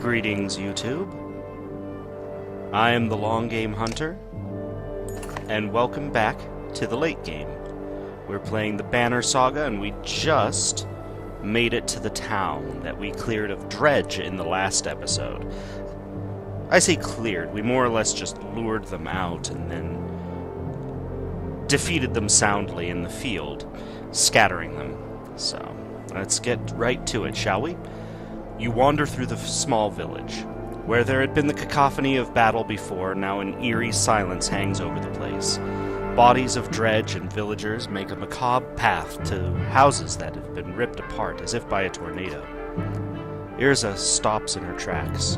Greetings, YouTube. I am the Long Game Hunter, and welcome back to the late game. We're playing the Banner Saga, and we just made it to the town that we cleared of dredge in the last episode. I say cleared, we more or less just lured them out and then defeated them soundly in the field, scattering them. So, let's get right to it, shall we? You wander through the small village. Where there had been the cacophony of battle before, now an eerie silence hangs over the place. Bodies of dredge and villagers make a macabre path to houses that have been ripped apart as if by a tornado. Irza stops in her tracks.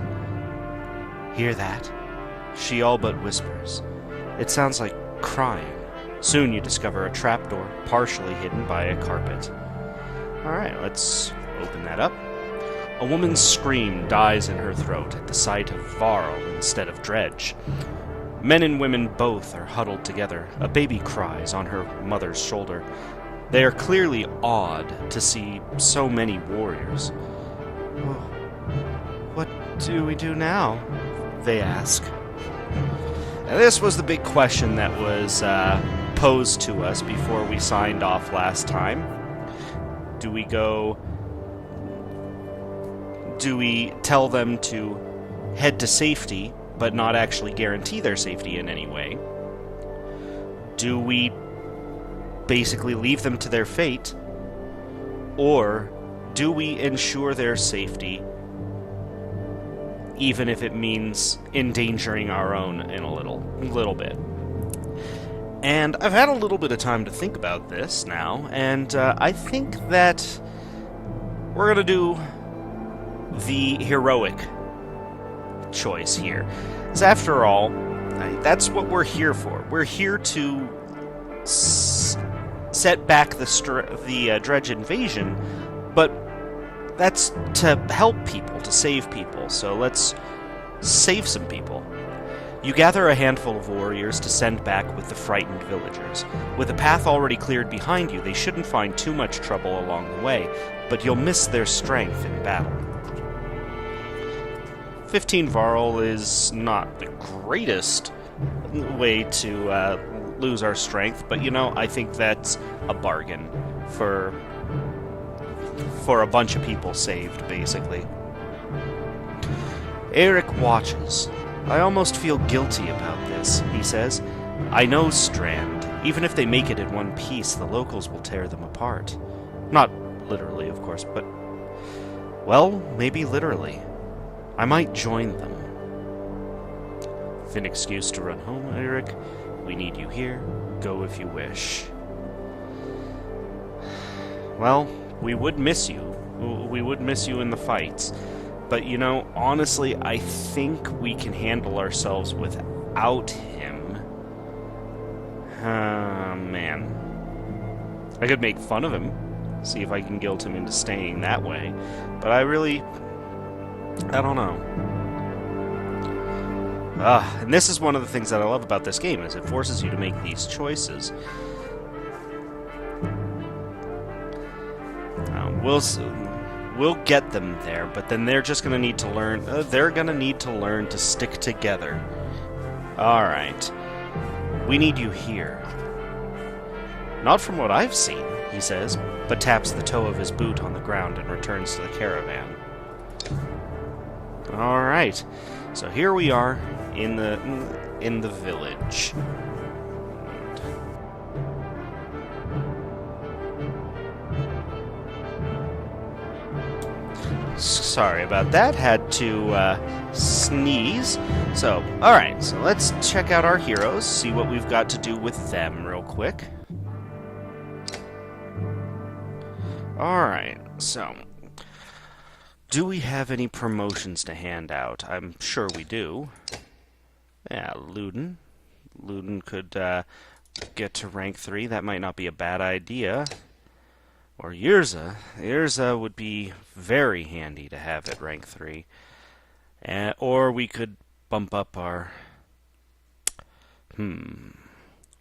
Hear that? She all but whispers. It sounds like crying. Soon you discover a trapdoor, partially hidden by a carpet. Alright, let's open that up. A woman's scream dies in her throat at the sight of Varl instead of dredge. Men and women both are huddled together. A baby cries on her mother's shoulder. They are clearly awed to see so many warriors. Well, what do we do now? They ask. Now, this was the big question that was posed to us before we signed off last time. Do we tell them to head to safety, but not actually guarantee their safety in any way? Do we basically leave them to their fate? Or do we ensure their safety, even if it means endangering our own in a little bit? And I've had a little bit of time to think about this now, and I think that we're going to do the heroic choice here. Because after all, that's what we're here for. We're here to set back the dredge invasion, but that's to help people, to save people. So let's save some people. You gather a handful of warriors to send back with the frightened villagers. With a path already cleared behind you, they shouldn't find too much trouble along the way, but you'll miss their strength in battle. 15 Varl is not the greatest way to lose our strength, but I think that's a bargain for a bunch of people saved, basically. Eric watches. I almost feel guilty about this, he says. I know Strand. Even if they make it in one piece, the locals will tear them apart. Not literally, of course, but, well, maybe literally. I might join them. With an excuse to run home, Eric. We need you here. Go if you wish. Well, we would miss you. We would miss you in the fights. But, honestly, I think we can handle ourselves without him. Man. I could make fun of him. See if I can guilt him into staying that way. But I don't know. And this is one of the things that I love about this game, is it forces you to make these choices. We'll get them there, but then they're just going to need to learn. They're going to need to learn to stick together. All right, we need you here. Not from what I've seen, he says, but taps the toe of his boot on the ground and returns to the caravan. All right, so here we are in the village. Sorry about that. Had to sneeze. So, all right. So let's check out our heroes. See what we've got to do with them, real quick. All right. So. Do we have any promotions to hand out? I'm sure we do. Yeah, Luden. Luden could get to rank 3. That might not be a bad idea. Or Irza. Irza would be very handy to have at rank 3. Or we could bump up our...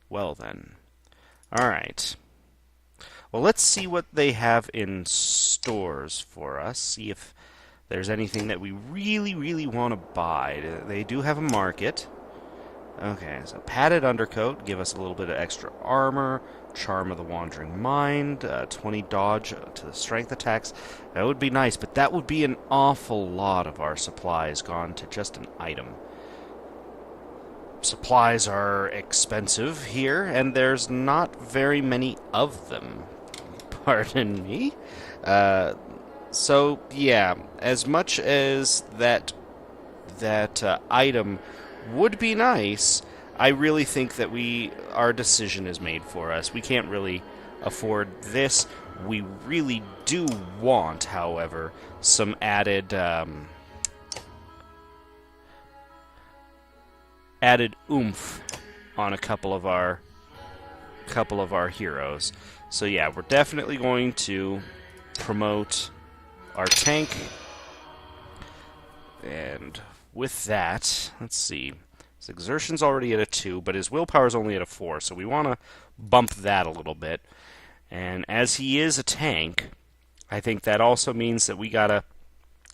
Well then. Alright. Well, let's see what they have in stores for us. See if there's anything that we really, really want to buy. They do have a market. Okay, so padded undercoat, give us a little bit of extra armor, charm of the wandering mind, 20 dodge to the strength attacks. That would be nice, but that would be an awful lot of our supplies gone to just an item. Supplies are expensive here, and there's not very many of them. Pardon me? So, yeah, as much as that item would be nice, I really think that our decision is made for us. We can't really afford this. We really do want, however, some added oomph on a couple of our heroes. So yeah, we're definitely going to promote our tank. And with that, let's see. His exertion's already at a 2, but his willpower's only at a 4, so we want to bump that a little bit. And as he is a tank, I think that also means that we gotta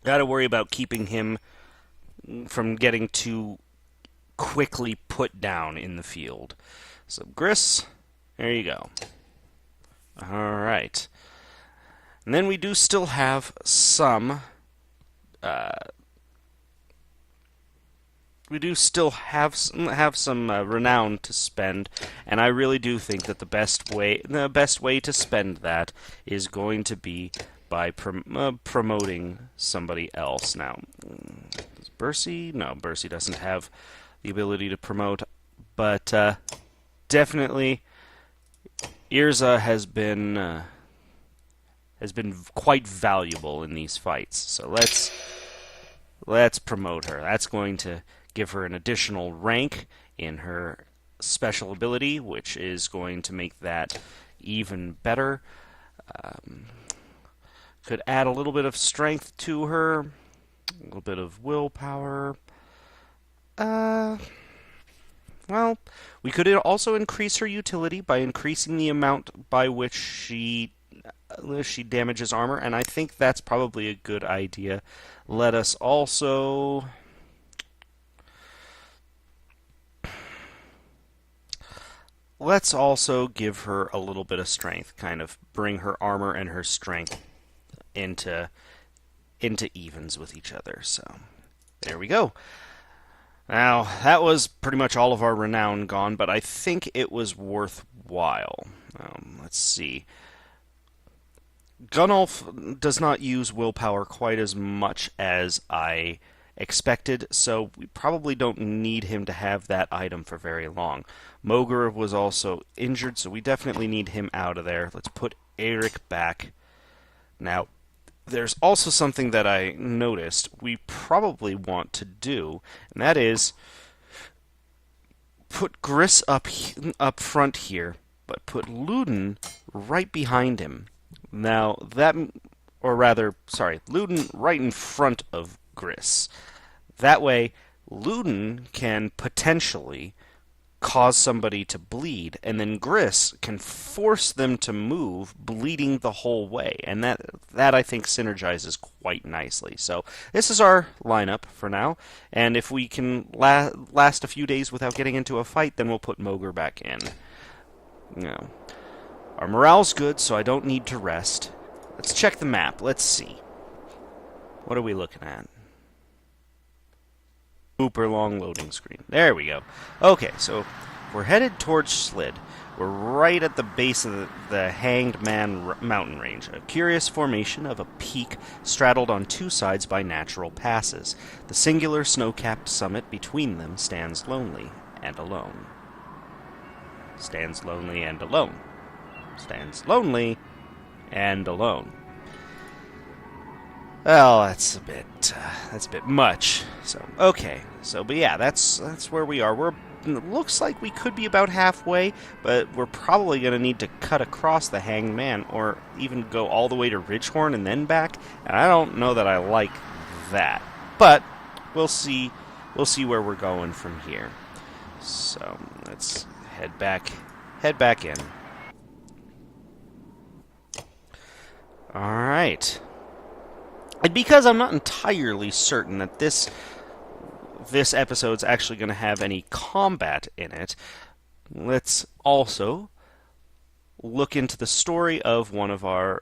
worry about keeping him from getting too quickly put down in the field. So Gris, there you go. Alright. And then we do still have some some renown to spend, and I really do think that the best way to spend that is going to be by promoting somebody else. Now, does Bercy? No, Bercy doesn't have the ability to promote, but definitely Irza has been quite valuable in these fights. So let's promote her. That's going to give her an additional rank in her special ability, which is going to make that even better. Could add a little bit of strength to her, a little bit of willpower. Well, we could also increase her utility by increasing the amount by which she damages armor, and I think that's probably a good idea. Let's also give her a little bit of strength, kind of bring her armor and her strength into evens with each other. So there we go. Now, that was pretty much all of our renown gone, but I think it was worthwhile. Let's see. Gunnulf does not use willpower quite as much as I expected, so we probably don't need him to have that item for very long. Mogr was also injured, so we definitely need him out of there. Let's put Eric back. Now, there's also something that I noticed we probably want to do, and that is put Gris up front here, but put Luden right behind him. Now, Luden right in front of Gris. That way, Luden can potentially cause somebody to bleed, and then Gris can force them to move, bleeding the whole way, and that I think synergizes quite nicely. So this is our lineup for now, and if we can last a few days without getting into a fight, then we'll put Mogr back in. Our morale's good, so I don't need to rest. Let's check the map. Let's see. What are we looking at? Super long loading screen. There we go. Okay, so we're headed towards Schlid. We're right at the base of the Hanged Man mountain range, a curious formation of a peak straddled on two sides by natural passes. The singular snow-capped summit between them stands lonely and alone. Stands lonely and alone. Stands lonely and alone. Well, that's a bit much. So, okay. So, but yeah, that's where we are. It looks like we could be about halfway, but we're probably going to need to cut across the Hanged Man, or even go all the way to Ridgehorn and then back. And I don't know that I like that. But we'll see. We'll see where we're going from here. So let's head back in. All right. I because I'm not entirely certain that this episode's actually going to have any combat in it, let's also look into the story of one of our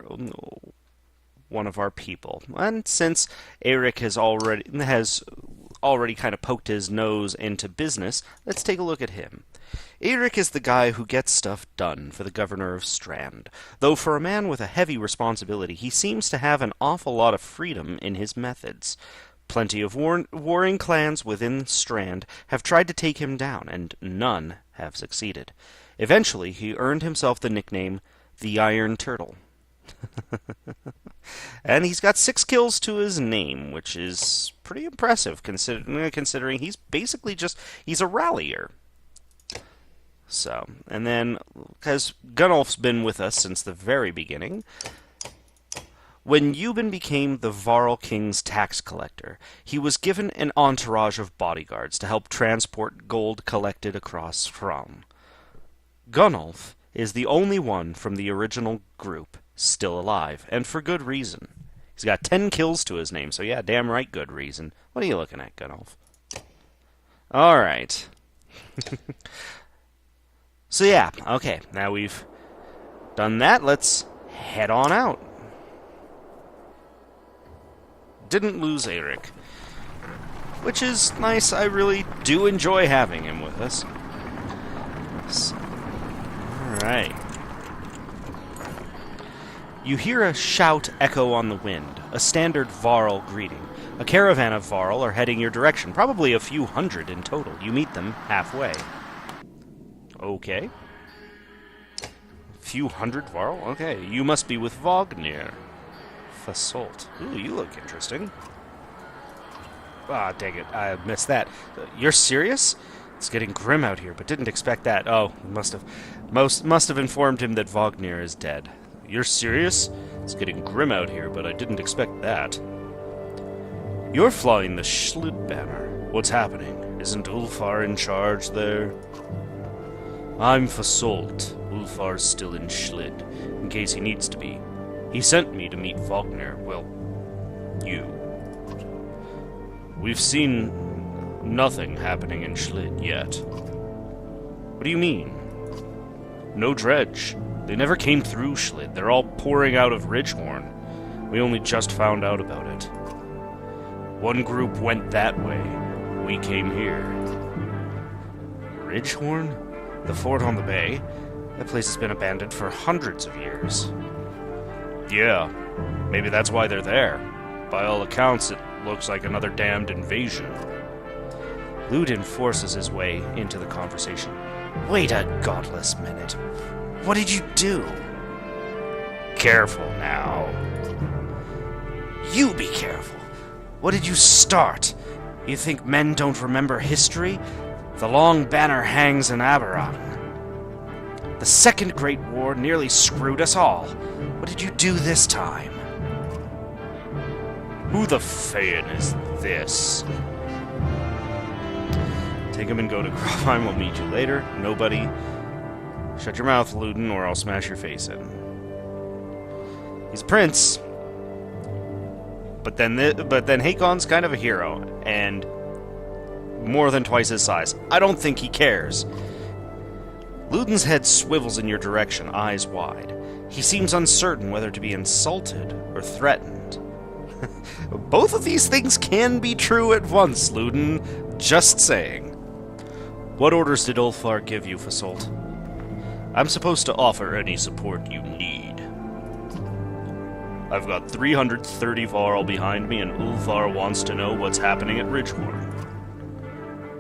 people. And since Eric has already kind of poked his nose into business, let's take a look at him. Eric is the guy who gets stuff done for the governor of Strand, though for a man with a heavy responsibility, he seems to have an awful lot of freedom in his methods. Plenty of warring clans within Strand have tried to take him down, and none have succeeded. Eventually, he earned himself the nickname the Iron Turtle. And he's got 6 kills to his name, which is pretty impressive, considering he's basically he's a rallier. So, and then, because Gunnulf's been with us since the very beginning, when Euban became the Varl King's tax collector, he was given an entourage of bodyguards to help transport gold collected across Fram. Gunnulf is the only one from the original group still alive, and for good reason. He's got 10 kills to his name, so yeah, damn right good reason. What are you looking at, Gunnulf? Alright. So yeah, okay, now we've done that, let's head on out. Didn't lose Eric, which is nice. I really do enjoy having him with us. So, alright. You hear a shout echo on the wind, a standard Varl greeting. A caravan of Varl are heading your direction, probably a few hundred in total. You meet them halfway. Okay. Few hundred Varl? Okay, you must be with Wagner. Fasolt. Ooh, you look interesting. Ah, dang it, I missed that. You're serious? It's getting grim out here, but didn't expect that. Oh, must have informed him that Wagner is dead. You're serious? It's getting grim out here, but I didn't expect that. You're flying the Schlid banner. What's happening? Isn't Ulfar in charge there? I'm Fasolt. Ulfar's still in Schlid, in case he needs to be. He sent me to meet Wagner. Well, you. We've seen nothing happening in Schlid yet. What do you mean? No dredge. They never came through Schlid. They're all pouring out of Ridgehorn. We only just found out about it. One group went that way. We came here. Ridgehorn? The fort on the bay? That place has been abandoned for hundreds of years. Yeah, maybe that's why they're there. By all accounts, it looks like another damned invasion. Ludin forces his way into the conversation. Wait a godless minute. What did you do? Careful now. You be careful. What did you start? You think men don't remember history? The long banner hangs in Aberon. The Second Great War nearly screwed us all. What did you do this time? Who the Feyen is this? Take him and go to Grofheim. We'll meet you later. Nobody. Shut your mouth, Ludin, or I'll smash your face in. He's a prince. But then Hakon's kind of a hero, and more than twice his size. I don't think he cares. Ludin's head swivels in your direction, eyes wide. He seems uncertain whether to be insulted or threatened. Both of these things can be true at once, Ludin. Just saying. What orders did Ulfar give you, Fasolt? I'm supposed to offer any support you need. I've got 330 Varl behind me, and Ulfar wants to know what's happening at Ridgehorn.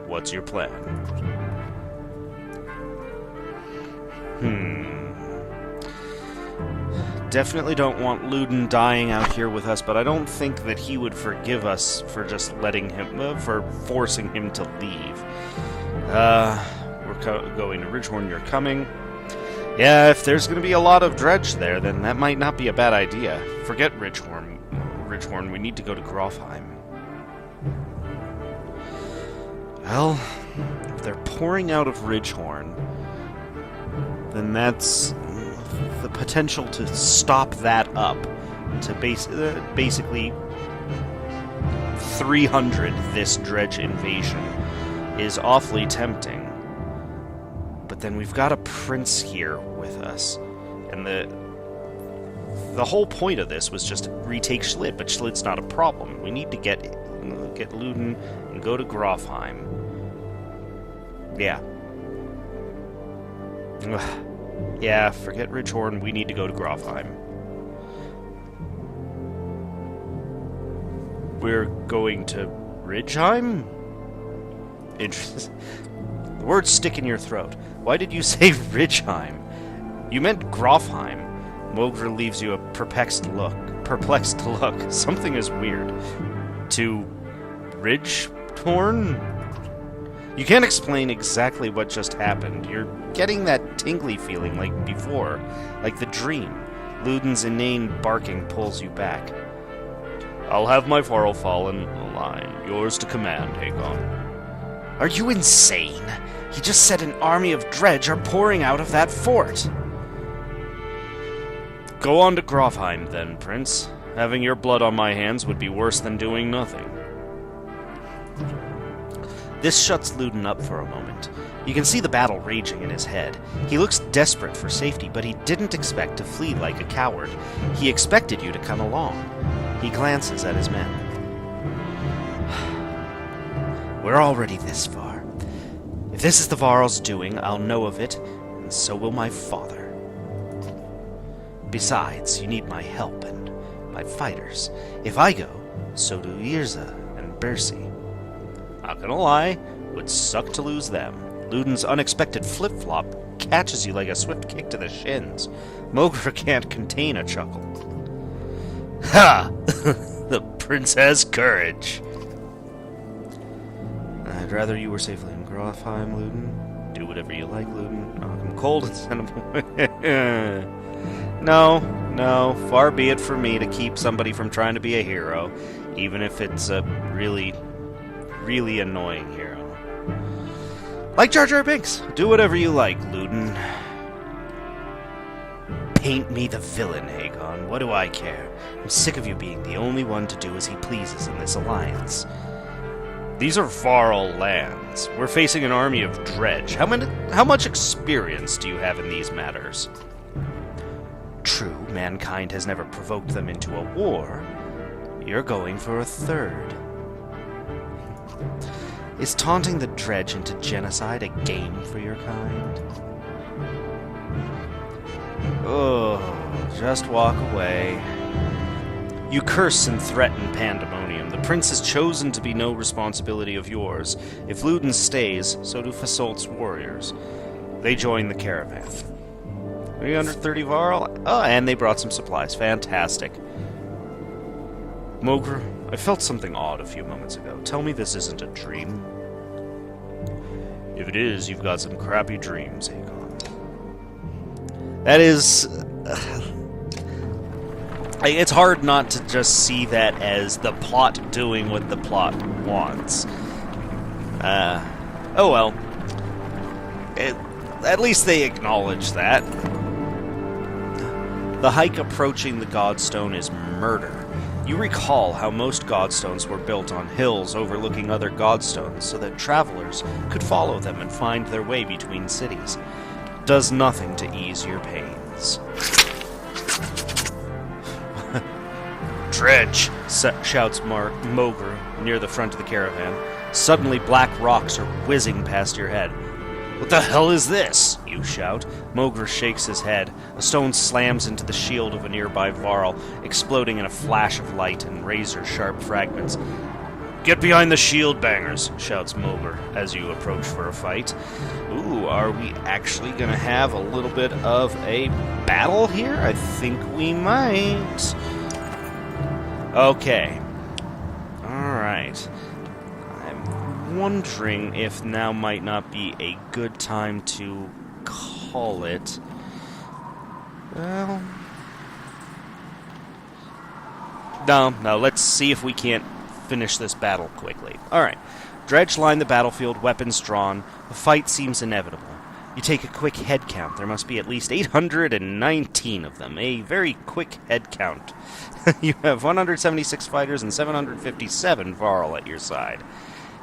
What's your plan? Definitely don't want Ludin dying out here with us, but I don't think that he would forgive us for just letting him, for forcing him to leave. We're going to Ridgehorn, you're coming. Yeah, if there's going to be a lot of dredge there, then that might not be a bad idea. Forget Ridgehorn, we need to go to Grofheim. Well, if they're pouring out of Ridgehorn, then that's the potential to stop that up, to basically 300 this dredge invasion is awfully tempting. But then we've got a prince here with us. And the whole point of this was just to retake Schlid, but Schlid's not a problem. We need to get Luden and go to Grofheim. Yeah. Yeah, forget Ridgehorn. We need to go to Grofheim. We're going to Ridgeheim? Interesting. The words stick in your throat. Why did you say Ridgeheim? You meant Grofheim. Mogr leaves you a perplexed look. Something is weird. To Ridgehorn? You can't explain exactly what just happened. You're getting that tingly feeling like before, like the dream. Luden's inane barking pulls you back. I'll have my Varl fall in line. Yours to command, Hakon. Are you insane? He just said an army of dredge are pouring out of that fort. Go on to Grofheim, then, Prince. Having your blood on my hands would be worse than doing nothing. This shuts Luden up for a moment. You can see the battle raging in his head. He looks desperate for safety, but he didn't expect to flee like a coward. He expected you to come along. He glances at his men. We're already this far. If this is the Varl's doing, I'll know of it, and so will my father. Besides, you need my help and my fighters. If I go, so do Yrza and Bersi. Not gonna lie, would suck to lose them. Luden's unexpected flip-flop catches you like a swift kick to the shins. Mogr can't contain a chuckle. Ha! The prince has courage. I'd rather you were safely in Grofheim, Luden. Do whatever you like, Luden. I'm cold and send him. No, far be it from me to keep somebody from trying to be a hero, even if it's a really, really annoying hero. Like Jar Jar Binks, do whatever you like, Luden. Paint me the villain, Hakon. What do I care? I'm sick of you being the only one to do as he pleases in this alliance. These are Varl lands. We're facing an army of dredge. How much experience do you have in these matters? True, mankind has never provoked them into a war. You're going for a third. Is taunting the dredge into genocide a game for your kind? Oh, just walk away. You curse and threaten pandemonium. The prince has chosen to be no responsibility of yours. If Luden stays, so do Fasolt's warriors. They join the caravan. 330 Varl? Oh, and they brought some supplies. Fantastic. Mogr, I felt something odd a few moments ago. Tell me this isn't a dream. If it is, you've got some crappy dreams, Hakon. That is... it's hard not to just see that as the plot doing what the plot wants. Oh well. At least they acknowledge that. The hike approaching the Godstone is murder. You recall how most Godstones were built on hills overlooking other Godstones so that travelers could follow them and find their way between cities. Does nothing to ease your pains. Dredge! Shouts Mogr near the front of the caravan. Suddenly black rocks are whizzing past your head. What the hell is this? You shout. Mogr shakes his head. A stone slams into the shield of a nearby Varl, exploding in a flash of light and razor-sharp fragments. Get behind the shield bangers, shouts Mogr as you approach for a fight. Ooh, are we actually gonna have a little bit of a battle here? I think we might. Okay. Alright. I'm wondering if now might not be a good time to call it. Well... No, let's see if we can't finish this battle quickly. Alright. Dredge line the battlefield, weapons drawn. The fight seems inevitable. You take a quick head count. There must be at least 819 of them. A very quick head count. You have 176 fighters and 757 Varl at your side.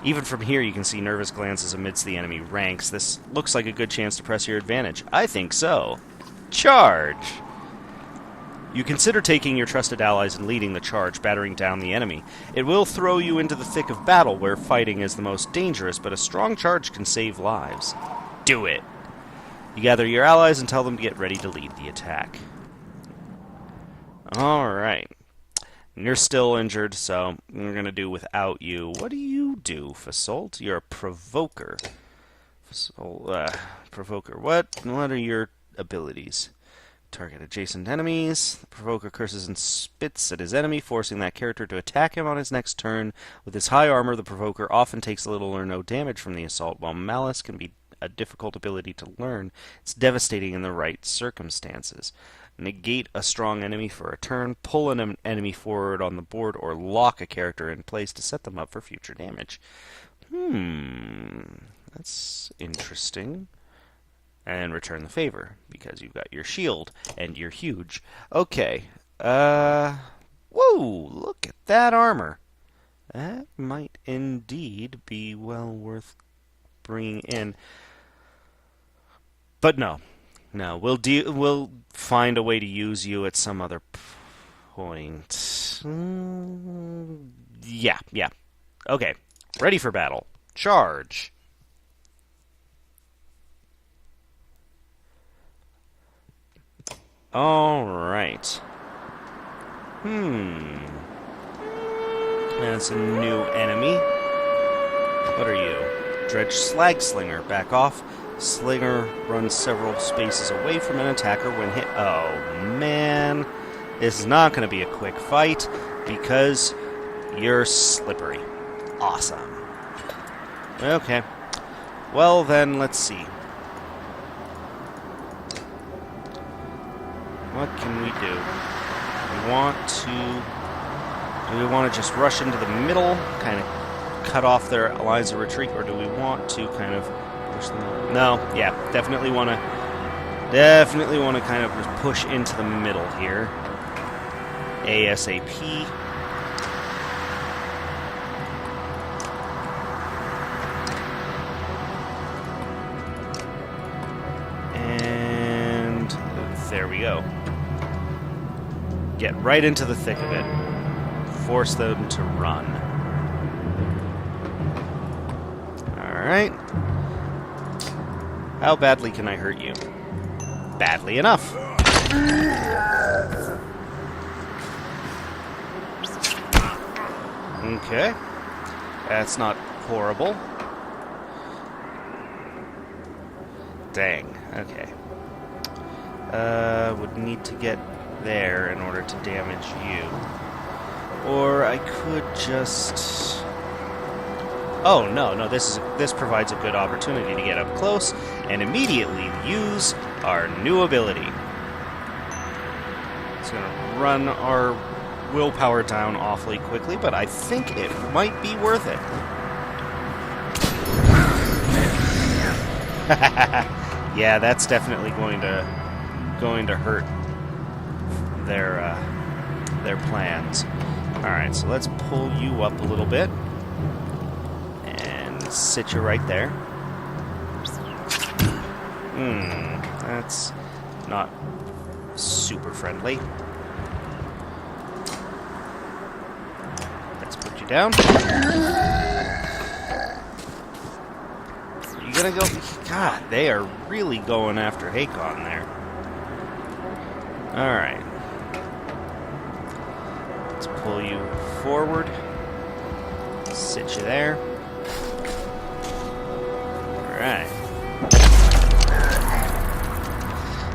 Even from here, you can see nervous glances amidst the enemy ranks. This looks like a good chance to press your advantage. I think so. Charge! You consider taking your trusted allies and leading the charge, battering down the enemy. It will throw you into the thick of battle, where fighting is the most dangerous, but a strong charge can save lives. Do it! You gather your allies and tell them to get ready to lead the attack. Alright. You're still injured, so we're going to do without you. What do you do, Fasolt? You're a provoker. Provoker. What are your abilities? Target adjacent enemies. The provoker curses and spits at his enemy, forcing that character to attack him on his next turn. With his high armor, the provoker often takes little or no damage from the assault, while malice can be a difficult ability to learn. It's devastating in the right circumstances. Negate a strong enemy for a turn, pull an enemy forward on the board, or lock a character in place to set them up for future damage. That's interesting. And return the favor, because you've got your shield, and you're huge. Okay, whoa, look at that armor. That might indeed be well worth bringing in. But no, we'll find a way to use you at some other point. Yeah. Okay, ready for battle. Charge. Alright. That's a new enemy. What are you? Dredge Slag Slinger. Back off. Slinger runs several spaces away from an attacker when hit. Oh, man. This is not going to be a quick fight because you're slippery. Awesome. Okay. Well, then, let's see. What can we do? Do we want to just rush into the middle, kind of cut off their lines of retreat, or do we want to kind of push them out? No, yeah, definitely want to kind of just push into the middle here. ASAP. And there we go. Get right into the thick of it. Force them to run. Alright. How badly can I hurt you? Badly enough. Okay. That's not horrible. Dang. Okay. Would need to get there in order to damage you. Or I could just... Oh, no, this provides a good opportunity to get up close and immediately use our new ability. It's going to run our willpower down awfully quickly, but I think it might be worth it. Yeah, that's definitely going to hurt their plans. Alright, so let's pull you up a little bit and sit you right there. That's not super friendly. Let's put you down. You gonna go? God, they are really going after Hakon there. Alright. Let's pull you forward. Sit you there. Alright.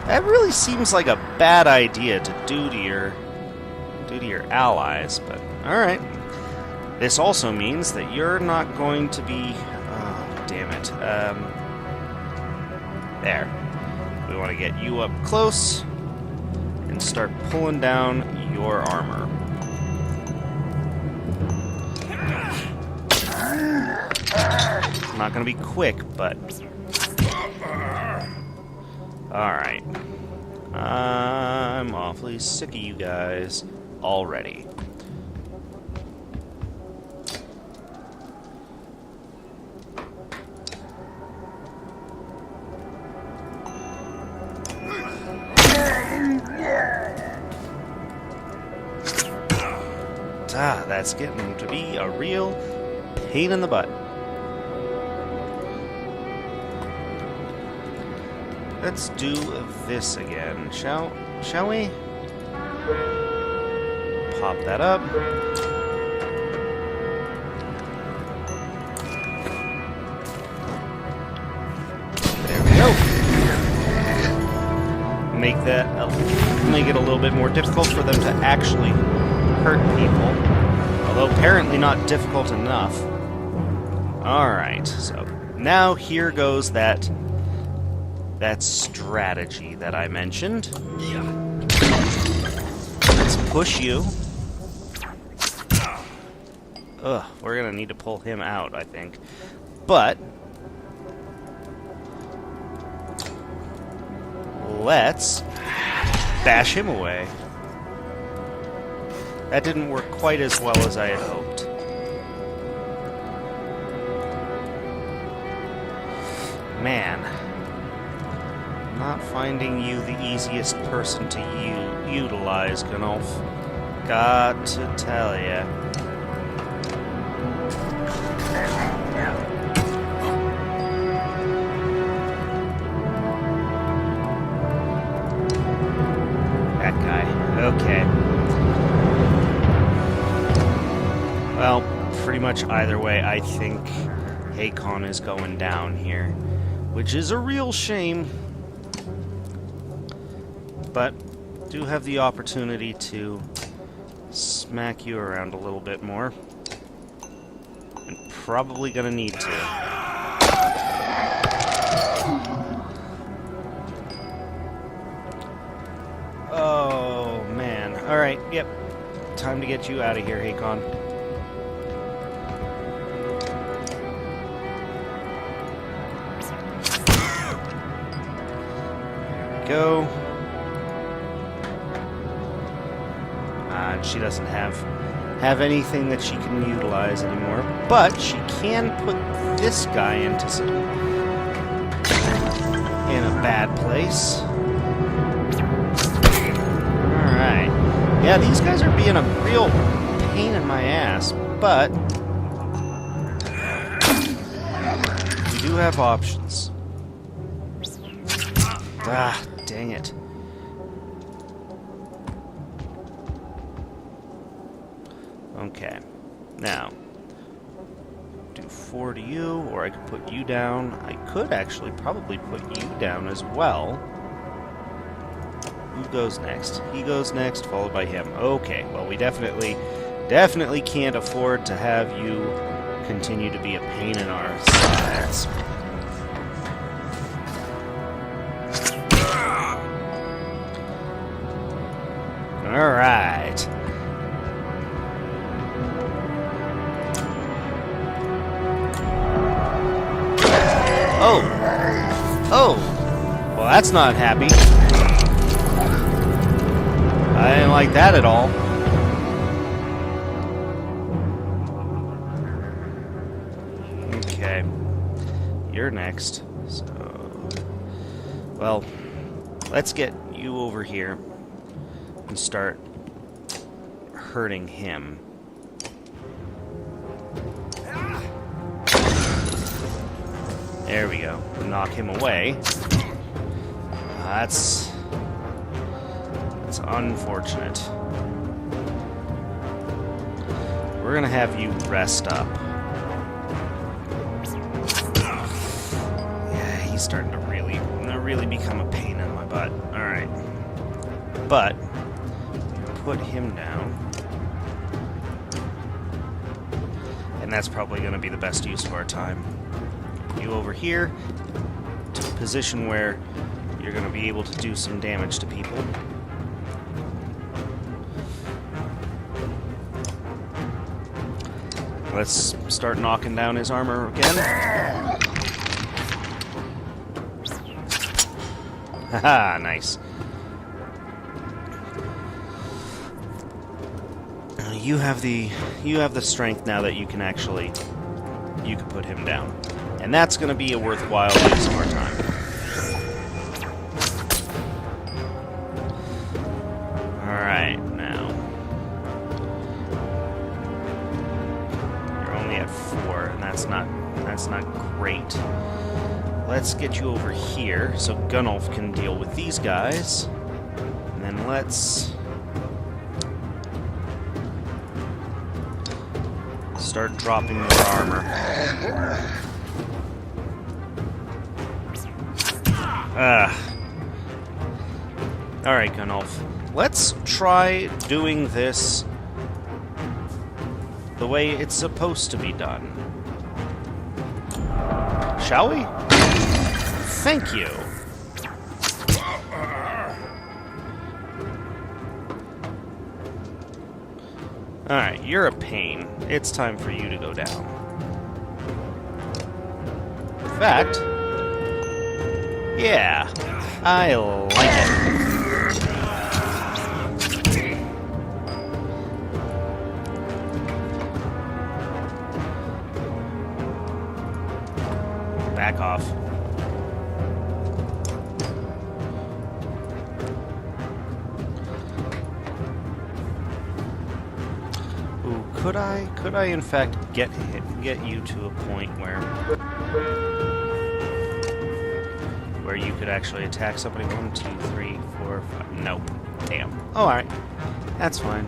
That really seems like a bad idea to do to your allies, but alright. This also means that you're not going to be... Oh, damn it. There. We want to get you up close and start pulling down your armor. Not going to be quick, but Alright. I'm awfully sick of you guys already. That's getting to be a real pain in the butt. Let's do this again, shall we? Pop that up. There we go. Make it a little bit more difficult for them to actually hurt people. Although apparently not difficult enough. Alright, so now here goes that strategy that I mentioned. Let's push you. Ugh, we're gonna need to pull him out, I think. But let's bash him away. That didn't work quite as well as I had hoped. Man, not finding you the easiest person to utilize, Gunolf. Got to tell ya. That guy. Okay. Well, pretty much either way, I think Hakon is going down here, which is a real shame. But do have the opportunity to smack you around a little bit more. And probably gonna need to. Oh, man. Alright, yep. Time to get you out of here, Hakon. Go. She doesn't have anything that she can utilize anymore, but she can put this guy in a bad place. Alright. Yeah, these guys are being a real pain in my ass, but we do have options. Ah, dang it. Okay. Now, do 4 to you, or I could put you down. I could actually probably put you down as well. Who goes next? He goes next, followed by him. Okay, well, we definitely can't afford to have you continue to be a pain in our sides. Alright. Oh! Oh! Well, that's not happy. I didn't like that at all. Okay. You're next. So... Well, let's get you over here and start hurting him. There we go. Knock him away. That's unfortunate. We're gonna have you rest up. Yeah, he's starting to really become a pain in my butt. Alright. But put him down. And that's probably gonna be the best use of our time. You over here to a position where you're going to be able to do some damage to people. Let's start knocking down his armor again. Haha, nice. You have the strength now that you can put him down. And that's going to be a worthwhile use of our time. Alright, now. You're only at 4, and that's not great. Let's get you over here so Gunnulf can deal with these guys. And then let's start dropping more armor. Alright, Gunnulf. Let's try doing this the way it's supposed to be done. Shall we? Thank you. Alright, you're a pain. It's time for you to go down. In fact, yeah, I like it. Back off. Ooh, could I in fact get you to a point where you could actually attack somebody? 1, 2, 3, 4, 5. Nope. Damn. Oh, alright. That's fine.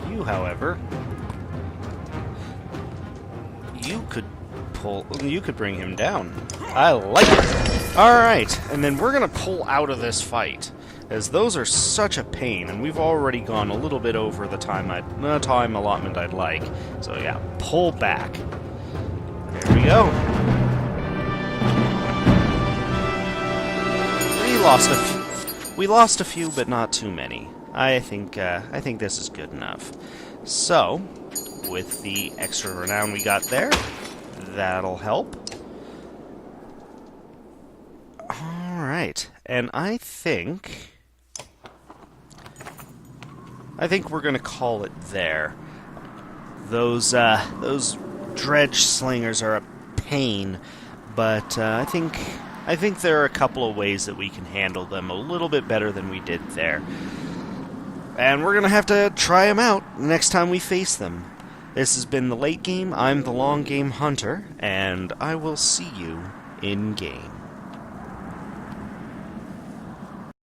You, however, you could bring him down. I like it. Alright, and then we're gonna pull out of this fight, as those are such a pain, and we've already gone a little bit over the time allotment I'd like. So yeah, pull back. There we go. We lost a few, but not too many. I think this is good enough. So, with the extra renown we got there, that'll help. Alright, and I think we're gonna call it there. Those dredge slingers are a pain, but I think there are a couple of ways that we can handle them a little bit better than we did there. And we're gonna have to try them out next time we face them. This has been the late game. I'm the long game hunter, and I will see you in game.